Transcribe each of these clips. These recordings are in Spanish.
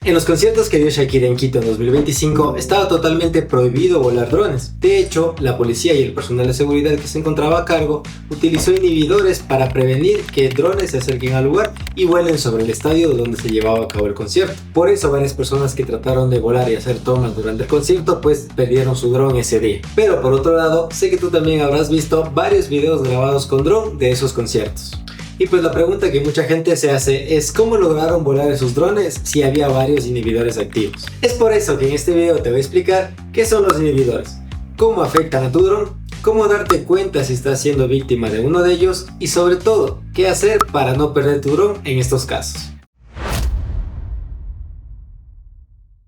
En los conciertos que dio Shakira en Quito en 2025 estaba totalmente prohibido volar drones. De hecho, la policía y el personal de seguridad que se encontraba a cargo utilizó inhibidores para prevenir que drones se acerquen al lugar y vuelen sobre el estadio donde se llevaba a cabo el concierto. Por eso varias personas que trataron de volar y hacer tomas durante el concierto pues perdieron su dron ese día. Pero por otro lado, sé que tú también habrás visto varios videos grabados con dron de esos conciertos. Y pues la pregunta que mucha gente se hace es ¿cómo lograron volar esos drones si había varios inhibidores activos? Es por eso que en este video te voy a explicar qué son los inhibidores, cómo afectan a tu dron, cómo darte cuenta si estás siendo víctima de uno de ellos y sobre todo, qué hacer para no perder tu dron en estos casos.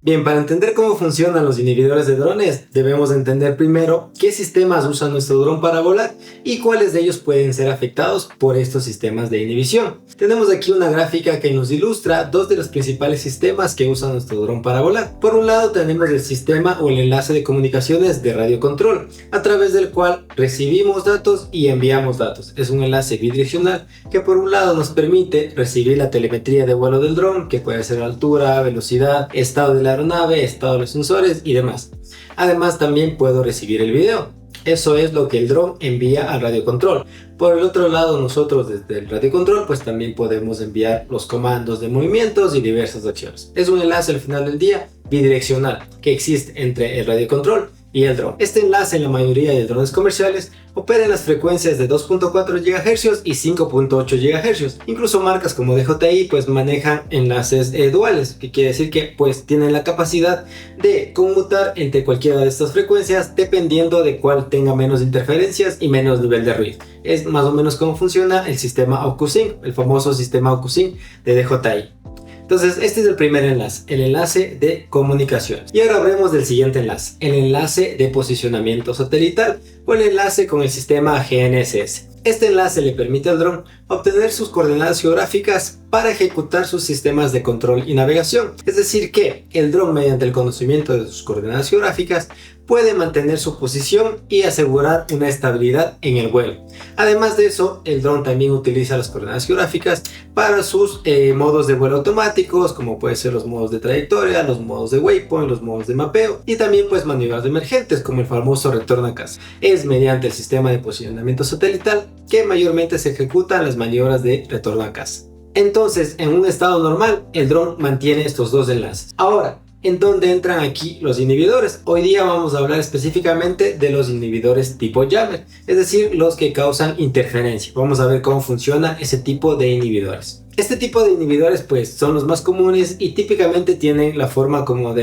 Bien, para entender cómo funcionan los inhibidores de drones, debemos entender primero qué sistemas usa nuestro dron para volar y cuáles de ellos pueden ser afectados por estos sistemas de inhibición. Tenemos aquí una gráfica que nos ilustra dos de los principales sistemas que usa nuestro dron para volar. Por un lado tenemos el sistema o el enlace de comunicaciones de radiocontrol, a través del cual recibimos datos y enviamos datos. Es un enlace bidireccional que por un lado nos permite recibir la telemetría de vuelo del dron, que puede ser altura, velocidad, estado de la aeronave, estado de los sensores y demás. Además también puedo recibir el video. Eso es lo que el dron envía al radiocontrol. Por el otro lado, nosotros desde el radiocontrol pues también podemos enviar los comandos de movimientos y diversas acciones. Es un enlace al final del día bidireccional que existe entre el radiocontrol y el dron. Este enlace en la mayoría de drones comerciales opera en las frecuencias de 2.4 GHz y 5.8 GHz. Incluso marcas como DJI pues manejan enlaces duales, que quiere decir que pues tienen la capacidad de conmutar entre cualquiera de estas frecuencias dependiendo de cuál tenga menos interferencias y menos nivel de ruido. Es más o menos como funciona el sistema OcuSync, el famoso sistema OcuSync de DJI. Entonces este es el primer enlace, el enlace de comunicaciones. Y ahora hablemos del siguiente enlace, el enlace de posicionamiento satelital o el enlace con el sistema GNSS. Este enlace le permite al dron obtener sus coordenadas geográficas para ejecutar sus sistemas de control y navegación. Es decir que el dron, mediante el conocimiento de sus coordenadas geográficas, puede mantener su posición y asegurar una estabilidad en el vuelo. Además de eso, el dron también utiliza las coordenadas geográficas para sus modos de vuelo automáticos, como pueden ser los modos de trayectoria, los modos de waypoint, los modos de mapeo y también pues maniobras emergentes como el famoso retorno a casa. Es mediante el sistema de posicionamiento satelital que mayormente se ejecutan las maniobras de retorno a casa. Entonces, en un estado normal, el dron mantiene estos dos enlaces. Ahora, ¿en dónde entran aquí los inhibidores? Hoy día vamos a hablar específicamente de los inhibidores tipo jammer, es decir, los que causan interferencia. Vamos a ver cómo funciona ese tipo de inhibidores. Este tipo de inhibidores pues son los más comunes y típicamente tienen la forma como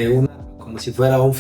si fuera un...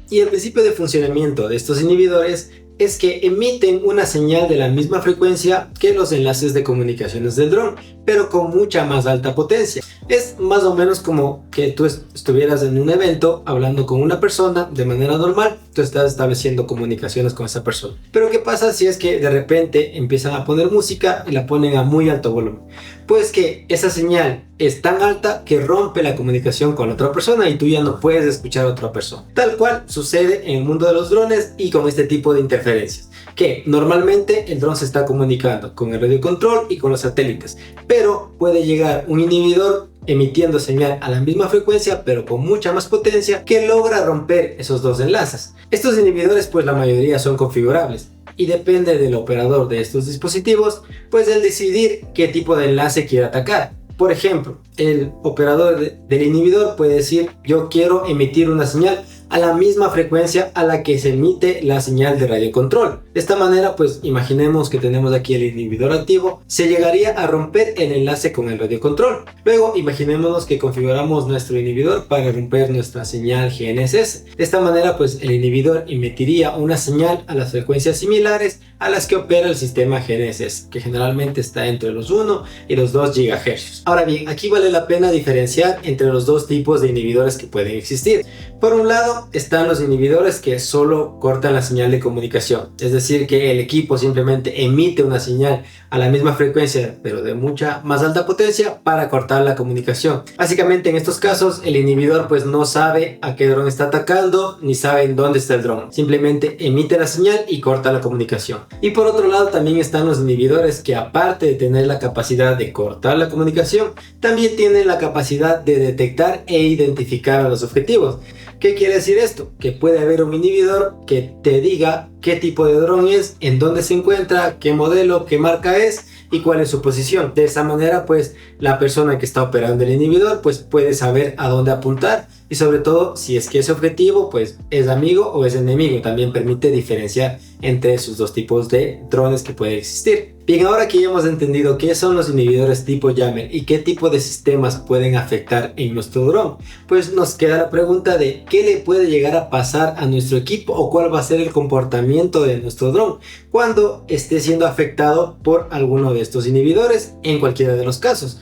Y el principio de funcionamiento de estos inhibidores es que emiten una señal de la misma frecuencia que los enlaces de comunicaciones del dron, pero con mucha más alta potencia. Es más o menos como que tú estuvieras en un evento hablando con una persona de manera normal, tú estás estableciendo comunicaciones con esa persona. Pero ¿qué pasa si es que de repente empiezan a poner música y la ponen a muy alto volumen? Pues que esa señal es tan alta que rompe la comunicación con la otra persona y tú ya no puedes escuchar a otra persona. Tal cual sucede en el mundo de los drones y con este tipo de interferencias, que normalmente el dron se está comunicando con el radiocontrol y con los satélites, pero puede llegar un inhibidor emitiendo señal a la misma frecuencia pero con mucha más potencia que logra romper esos dos enlaces. Estos inhibidores pues la mayoría son configurables y depende del operador de estos dispositivos pues el decidir qué tipo de enlace quiere atacar. Por ejemplo, el operador del inhibidor puede decir yo quiero emitir una señal a la misma frecuencia a la que se emite la señal de radiocontrol. De esta manera, pues imaginemos que tenemos aquí el inhibidor activo, se llegaría a romper el enlace con el radiocontrol. Luego, imaginémonos que configuramos nuestro inhibidor para romper nuestra señal GNSS. De esta manera, pues el inhibidor emitiría una señal a las frecuencias similares a las que opera el sistema GNSS, que generalmente está entre los 1 y los 2 GHz. Ahora bien, aquí vale la pena diferenciar entre los dos tipos de inhibidores que pueden existir. Por un lado, están los inhibidores que solo cortan la señal de comunicación, es decir que el equipo simplemente emite una señal a la misma frecuencia pero de mucha más alta potencia para cortar la comunicación. Básicamente en estos casos el inhibidor pues no sabe a qué dron está atacando ni sabe en dónde está el dron, simplemente emite la señal y corta la comunicación. Y por otro lado también están los inhibidores, que aparte de tener la capacidad de cortar la comunicación, también tienen la capacidad de detectar e identificar a los objetivos. ¿Qué quiere decir esto? Que puede haber un inhibidor que te diga qué tipo de dron es, en dónde se encuentra, qué modelo, qué marca es y cuál es su posición. De esa manera, pues la persona que está operando el inhibidor pues puede saber a dónde apuntar, y sobre todo si es que ese objetivo pues es amigo o es enemigo. También permite diferenciar entre esos dos tipos de drones que pueden existir. Bien, ahora que ya hemos entendido qué son los inhibidores tipo jammer y qué tipo de sistemas pueden afectar en nuestro dron, pues nos queda la pregunta de qué le puede llegar a pasar a nuestro equipo, o cuál va a ser el comportamiento de nuestro dron cuando esté siendo afectado por alguno de estos inhibidores, en cualquiera de los casos.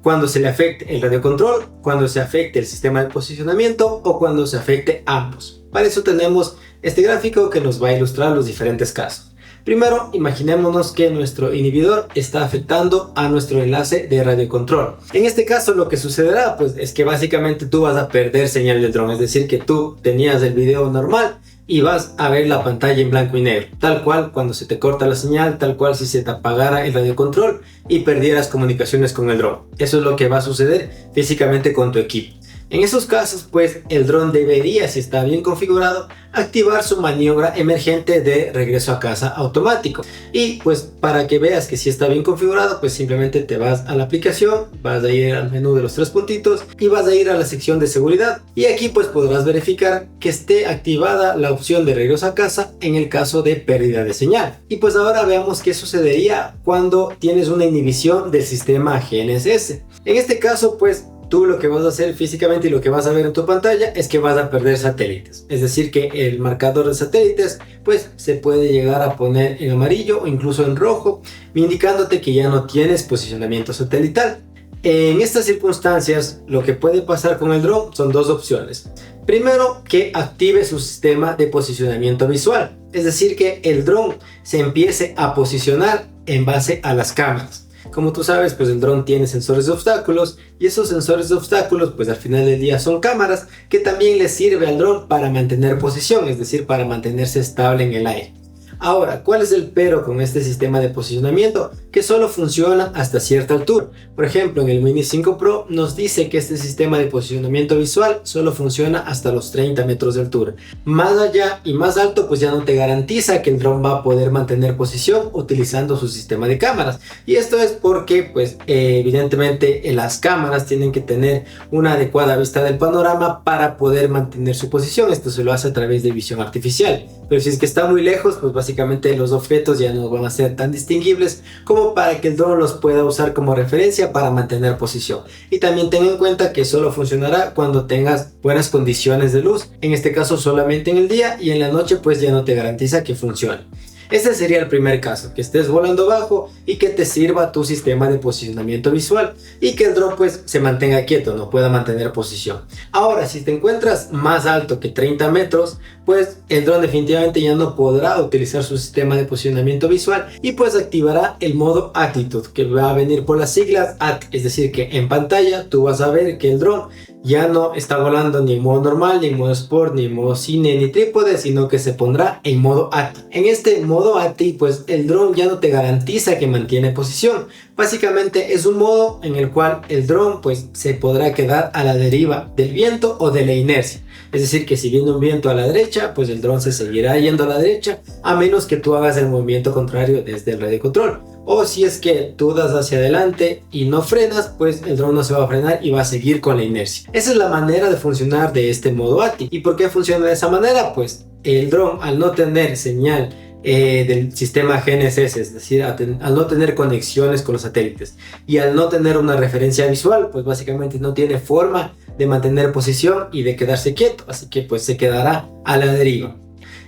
Cuando se le afecte el radiocontrol, cuando se afecte el sistema de posicionamiento o cuando se afecte ambos. Para eso tenemos este gráfico que nos va a ilustrar los diferentes casos. Primero, imaginémonos que nuestro inhibidor está afectando a nuestro enlace de radiocontrol. En este caso lo que sucederá pues es que básicamente tú vas a perder señal del dron, es decir que tú tenías el video normal y vas a ver la pantalla en blanco y negro, tal cual cuando se te corta la señal, tal cual si se te apagara el radiocontrol y perdieras comunicaciones con el dron. Eso es lo que va a suceder físicamente con tu equipo. En esos casos, pues el dron debería, si está bien configurado, activar su maniobra emergente de regreso a casa automático. Y pues para que veas que si está bien configurado, pues simplemente te vas a la aplicación, vas a ir al menú de los tres puntitos y vas a ir a la sección de seguridad. Y aquí pues podrás verificar que esté activada la opción de regreso a casa en el caso de pérdida de señal. Y pues ahora veamos qué sucedería cuando tienes una inhibición del sistema GNSS. En este caso, pues tú lo que vas a hacer físicamente y lo que vas a ver en tu pantalla es que vas a perder satélites. Es decir que el marcador de satélites pues se puede llegar a poner en amarillo o incluso en rojo, indicándote que ya no tienes posicionamiento satelital. En estas circunstancias lo que puede pasar con el dron son dos opciones. Primero, que active su sistema de posicionamiento visual. Es decir que el dron se empiece a posicionar en base a las cámaras. Como tú sabes, pues el dron tiene sensores de obstáculos, y esos sensores de obstáculos pues al final del día son cámaras que también le sirve al dron para mantener posición, es decir, para mantenerse estable en el aire. Ahora, ¿cuál es el pero con este sistema de posicionamiento? Que solo funciona hasta cierta altura. Por ejemplo, en el Mini 5 Pro nos dice que este sistema de posicionamiento visual solo funciona hasta los 30 metros de altura. Más allá y más alto, pues ya no te garantiza que el dron va a poder mantener posición utilizando su sistema de cámaras. Y esto es porque, pues, evidentemente las cámaras tienen que tener una adecuada vista del panorama para poder mantener su posición. Esto se lo hace a través de visión artificial. Pero si es que está muy lejos, pues básicamente los objetos ya no van a ser tan distinguibles como para que el dron los pueda usar como referencia para mantener posición. Y también ten en cuenta que solo funcionará cuando tengas buenas condiciones de luz, en este caso solamente en el día, y en la noche pues ya no te garantiza que funcione. Este sería el primer caso, que estés volando bajo y que te sirva tu sistema de posicionamiento visual y que el dron pues se mantenga quieto, no pueda mantener posición. Ahora, si te encuentras más alto que 30 metros, pues el dron definitivamente ya no podrá utilizar su sistema de posicionamiento visual y pues activará el modo Attitude, que va a venir por las siglas AT, es decir que en pantalla tú vas a ver que el dron ya no está volando ni en modo normal, ni en modo sport, ni en modo cine, ni trípode, sino que se pondrá en modo ATI. En este modo ATI, pues el dron ya no te garantiza que mantiene posición. Básicamente es un modo en el cual el dron pues se podrá quedar a la deriva del viento o de la inercia. Es decir que si viene un viento a la derecha, pues el dron se seguirá yendo a la derecha, a menos que tú hagas el movimiento contrario desde el radiocontrol. O si es que tú das hacia adelante y no frenas, pues el dron no se va a frenar y va a seguir con la inercia. Esa es la manera de funcionar de este modo ATI. ¿Y por qué funciona de esa manera? Pues el dron, al no tener señal del sistema GNSS, es decir, al no tener conexiones con los satélites y al no tener una referencia visual, pues básicamente no tiene forma de mantener posición y de quedarse quieto, así que pues se quedará a la deriva.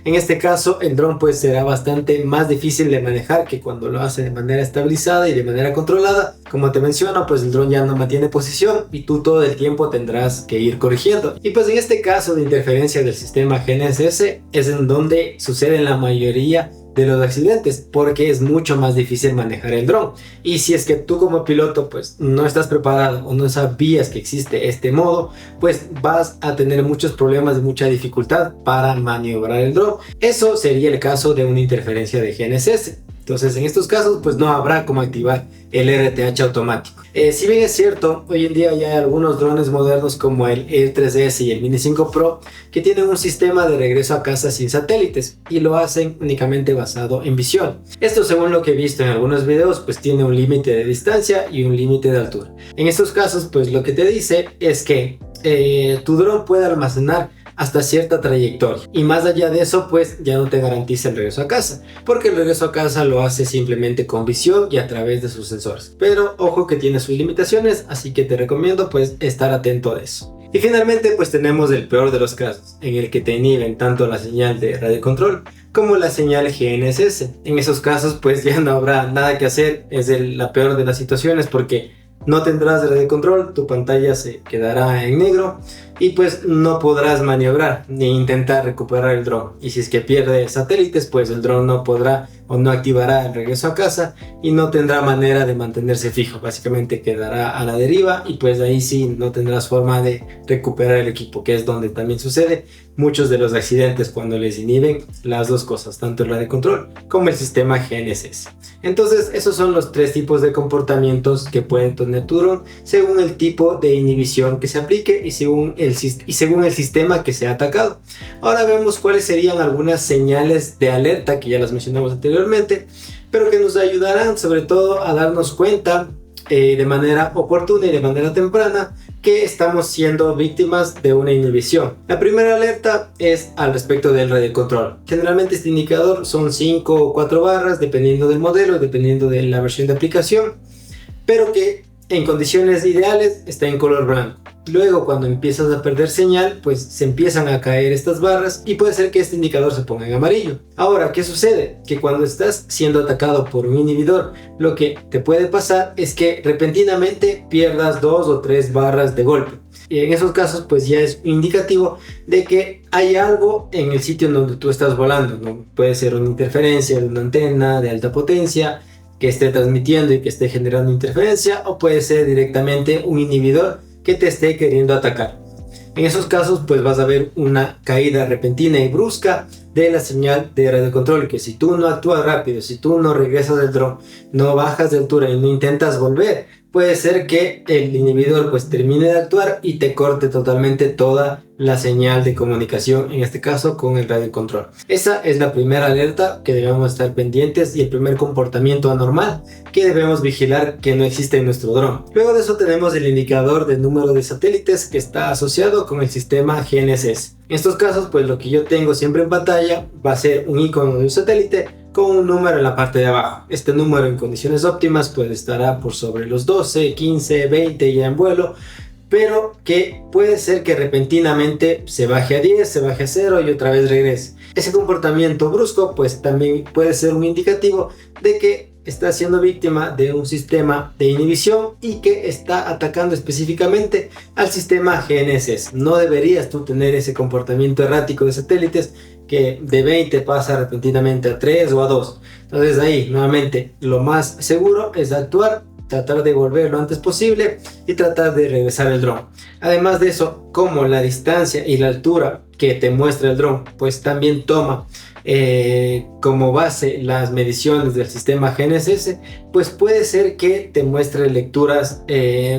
En este caso el dron pues será bastante más difícil de manejar que cuando lo hace de manera estabilizada y de manera controlada. Como te menciono, pues el dron ya no mantiene posición y tú todo el tiempo tendrás que ir corrigiendo. Y pues en este caso de interferencia del sistema GNSS es en donde suceden la mayoría de los accidentes, porque es mucho más difícil manejar el dron. Y si es que tú como piloto pues no estás preparado o no sabías que existe este modo, pues vas a tener muchos problemas y mucha dificultad para maniobrar el dron. Eso sería el caso de una interferencia de GNSS. Entonces, en estos casos, pues no habrá cómo activar el RTH automático. Si bien es cierto, hoy en día ya hay algunos drones modernos como el Air 3S y el Mini 5 Pro que tienen un sistema de regreso a casa sin satélites y lo hacen únicamente basado en visión. Esto, según lo que he visto en algunos videos, pues tiene un límite de distancia y un límite de altura. En estos casos, pues lo que te dice es que tu dron puede almacenar hasta cierta trayectoria, y más allá de eso pues ya no te garantiza el regreso a casa, porque el regreso a casa lo hace simplemente con visión y a través de sus sensores, pero ojo que tiene sus limitaciones, así que te recomiendo pues estar atento a eso. Y finalmente pues tenemos el peor de los casos, en el que te inhiben tanto la señal de radio control como la señal GNSS. En esos casos pues ya no habrá nada que hacer, es la peor de las situaciones, porque no tendrás radio control, tu pantalla se quedará en negro y pues no podrás maniobrar ni intentar recuperar el dron. Y si es que pierde satélites, pues el dron no podrá o no activará el regreso a casa y no tendrá manera de mantenerse fijo. Básicamente quedará a la deriva y pues ahí sí no tendrás forma de recuperar el equipo, que es donde también sucede muchos de los accidentes cuando les inhiben las dos cosas, tanto el radio control como el sistema GNSS. Entonces esos son los tres tipos de comportamientos que pueden tener tu dron según el tipo de inhibición que se aplique y según el sistema que se ha atacado. Ahora vemos cuáles serían algunas señales de alerta que ya las mencionamos anteriormente, pero que nos ayudarán sobre todo a darnos cuenta de manera oportuna y de manera temprana que estamos siendo víctimas de una inhibición. La primera alerta es al respecto del radio control. Generalmente este indicador son 5 o 4 barras dependiendo del modelo, dependiendo de la versión de aplicación, pero que en condiciones ideales está en color blanco. Luego, cuando empiezas a perder señal, pues se empiezan a caer estas barras y puede ser que este indicador se ponga en amarillo. Ahora, ¿qué sucede? Que cuando estás siendo atacado por un inhibidor, lo que te puede pasar es que repentinamente pierdas 2 o 3 barras de golpe. Y en esos casos, pues ya es indicativo de que hay algo en el sitio en donde tú estás volando, ¿no? Puede ser una interferencia de una antena de alta potencia que esté transmitiendo y que esté generando interferencia, o puede ser directamente un inhibidor que te esté queriendo atacar. En esos casos pues vas a ver una caída repentina y brusca de la señal de radio control, que si tú no actúas rápido, si tú no regresas del dron, no bajas de altura y no intentas volver, puede ser que el inhibidor pues termine de actuar y te corte totalmente toda la señal de comunicación, en este caso con el radio control. Esa es la primera alerta que debemos estar pendientes y el primer comportamiento anormal que debemos vigilar que no existe en nuestro dron. Luego de eso tenemos el indicador de número de satélites que está asociado con el sistema GNSS. En estos casos pues lo que yo tengo siempre en pantalla va a ser un icono de un satélite con un número en la parte de abajo. Este número en condiciones óptimas pues estará por sobre los 12, 15, 20 ya en vuelo, pero que puede ser que repentinamente se baje a 10, se baje a 0 y otra vez regrese. Ese comportamiento brusco pues también puede ser un indicativo de que está siendo víctima de un sistema de inhibición y que está atacando específicamente al sistema GNSS. No deberías tú tener ese comportamiento errático de satélites que de 20 pasa repentinamente a 3 o a 2. Entonces ahí nuevamente lo más seguro es actuar, tratar de volver lo antes posible y tratar de regresar el dron. Además de eso, como la distancia y la altura que te muestra el dron pues también toma como base las mediciones del sistema GNSS, pues puede ser que te muestre lecturas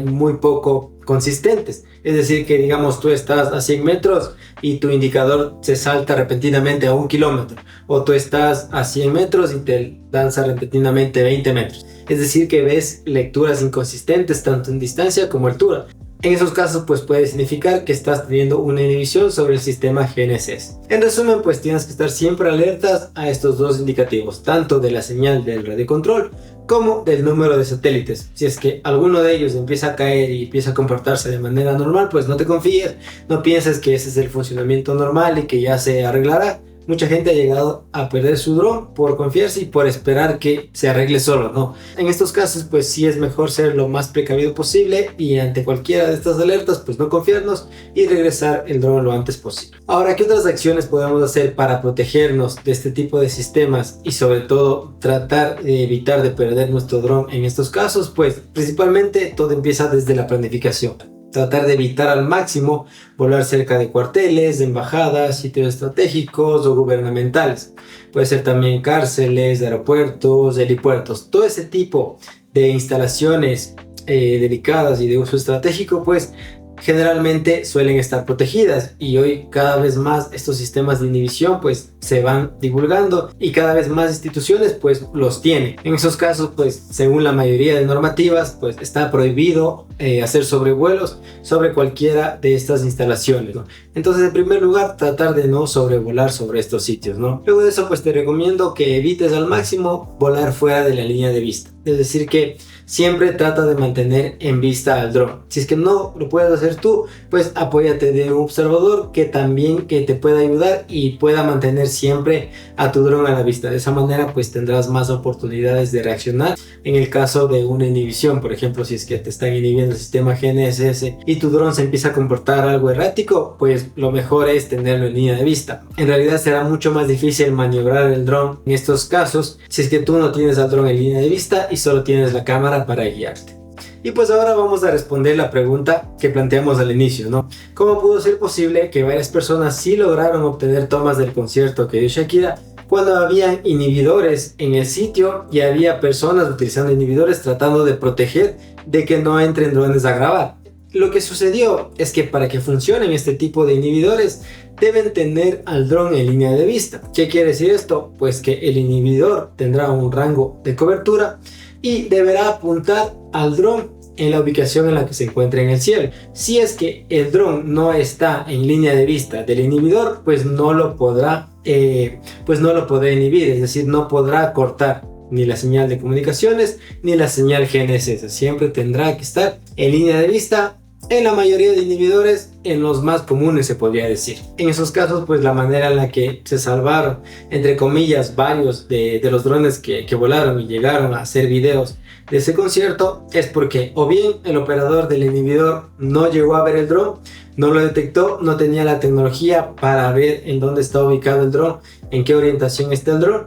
muy poco consistentes. Es decir, que digamos tú estás a 100 metros y tu indicador se salta repentinamente a 1 kilómetro, o tú estás a 100 metros y te lanza repentinamente 20 metros. Es decir, que ves lecturas inconsistentes tanto en distancia como altura. En esos casos pues puede significar que estás teniendo una inhibición sobre el sistema GNSS. En resumen pues tienes que estar siempre alertas a estos dos indicativos, tanto de la señal del radio control como del número de satélites. Si es que alguno de ellos empieza a caer y empieza a comportarse de manera normal, pues no te confíes, no pienses que ese es el funcionamiento normal y que ya se arreglará. mucha gente ha llegado a perder su dron por confiarse y por esperar que se arregle solo, ¿no? En estos casos, pues sí es mejor ser lo más precavido posible y ante cualquiera de estas alertas, pues no confiarnos y regresar el dron lo antes posible. Ahora, ¿qué otras acciones podemos hacer para protegernos de este tipo de sistemas y sobre todo tratar de evitar de perder nuestro dron en estos casos? Pues principalmente todo empieza desde la planificación. Tratar de evitar al máximo volar cerca de cuarteles, de embajadas, sitios estratégicos o gubernamentales. Puede ser también cárceles, aeropuertos, helipuertos. Todo ese tipo de instalaciones delicadas y de uso estratégico, pues generalmente suelen estar protegidas, y hoy cada vez más estos sistemas de inhibición pues se van divulgando y cada vez más instituciones pues los tienen. En esos casos, pues según la mayoría de normativas, pues está prohibido hacer sobrevuelos sobre cualquiera de estas instalaciones, ¿no? Entonces, en primer lugar, tratar de no sobrevolar sobre estos sitios, ¿no? Luego de eso, pues te recomiendo que evites al máximo volar fuera de la línea de vista. Es decir, que siempre trata de mantener en vista al dron. Si es que no lo puedes hacer tú, pues apóyate de un observador que también te pueda ayudar y pueda mantener siempre a tu dron a la vista. De esa manera pues tendrás más oportunidades de reaccionar en el caso de una inhibición. Por ejemplo, si es que te están inhibiendo el sistema GNSS y tu dron se empieza a comportar algo errático, pues lo mejor es tenerlo en línea de vista. En realidad será mucho más difícil maniobrar el dron en estos casos si es que tú no tienes al dron en línea de vista y solo tienes la cámara para guiarte. Y pues ahora vamos a responder la pregunta que planteamos al inicio, ¿no? ¿Cómo pudo ser posible que varias personas sí lograron obtener tomas del concierto que dio Shakira cuando había inhibidores en el sitio y había personas utilizando inhibidores tratando de proteger de que no entren drones a grabar? Lo que sucedió es que para que funcionen este tipo de inhibidores deben tener al dron en línea de vista. ¿Qué quiere decir esto? Pues que el inhibidor tendrá un rango de cobertura y deberá apuntar al dron en la ubicación en la que se encuentra en el cielo. Si es que el dron no está en línea de vista del inhibidor, pues no lo podrá inhibir, es decir, no podrá cortar ni la señal de comunicaciones ni la señal GNSS. Siempre tendrá que estar en línea de vista. En la mayoría de inhibidores, en los más comunes se podría decir. En esos casos, pues la manera en la que se salvaron, entre comillas, varios de los drones que volaron y llegaron a hacer videos de ese concierto es porque o bien el operador del inhibidor no llegó a ver el dron, no lo detectó, no tenía la tecnología para ver en dónde está ubicado el dron, en qué orientación está el dron,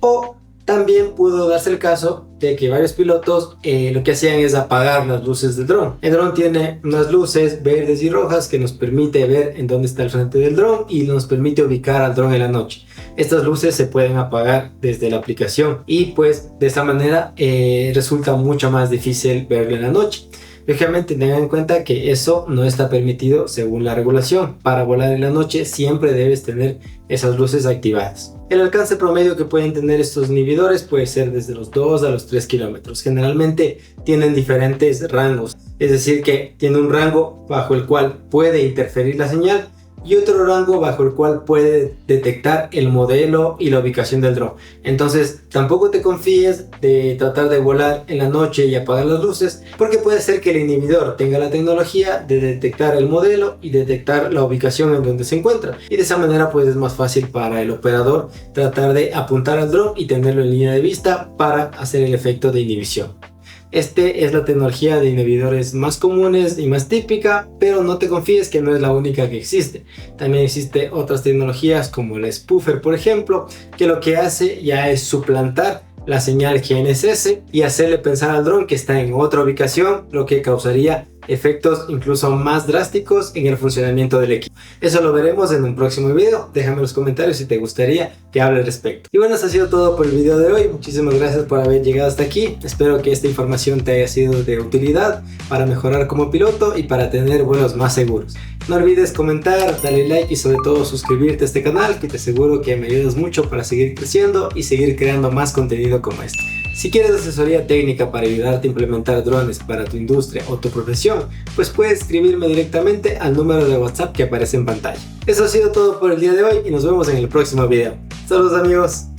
o también pudo darse el caso de que varios pilotos lo que hacían es apagar las luces del dron. El dron tiene unas luces verdes y rojas que nos permite ver en dónde está el frente del dron y nos permite ubicar al dron en la noche. Estas luces se pueden apagar desde la aplicación y pues de esta manera resulta mucho más difícil verlo en la noche. Lógicamente tengan en cuenta que eso no está permitido según la regulación. Para volar en la noche siempre debes tener esas luces activadas. El alcance promedio que pueden tener estos inhibidores puede ser desde los 2 a los 3 kilómetros. Generalmente tienen diferentes rangos, es decir que tiene un rango bajo el cual puede interferir la señal y otro rango bajo el cual puede detectar el modelo y la ubicación del dron. Entonces tampoco te confíes de tratar de volar en la noche y apagar las luces, porque puede ser que el inhibidor tenga la tecnología de detectar el modelo y detectar la ubicación en donde se encuentra, y de esa manera pues es más fácil para el operador tratar de apuntar al dron y tenerlo en línea de vista para hacer el efecto de inhibición. Este es la tecnología de inhibidores más comunes y más típica, pero no te confíes que no es la única que existe. También existe otras tecnologías como el spoofer, por ejemplo, que lo que hace ya es suplantar la señal GNSS y hacerle pensar al dron que está en otra ubicación, lo que causaría efectos incluso más drásticos en el funcionamiento del equipo. Eso lo veremos en un próximo video. Déjame en los comentarios si te gustaría que hable al respecto. Y bueno, eso ha sido todo por el video de hoy. Muchísimas gracias por haber llegado hasta aquí. Espero que esta información te haya sido de utilidad para mejorar como piloto y para tener vuelos más seguros. No olvides comentar, darle like y sobre todo suscribirte a este canal, que te aseguro que me ayudas mucho para seguir creciendo y seguir creando más contenido como este. Si quieres asesoría técnica para ayudarte a implementar drones para tu industria o tu profesión, pues puedes escribirme directamente al número de WhatsApp que aparece en pantalla. Eso ha sido todo por el día de hoy y nos vemos en el próximo video. Saludos amigos.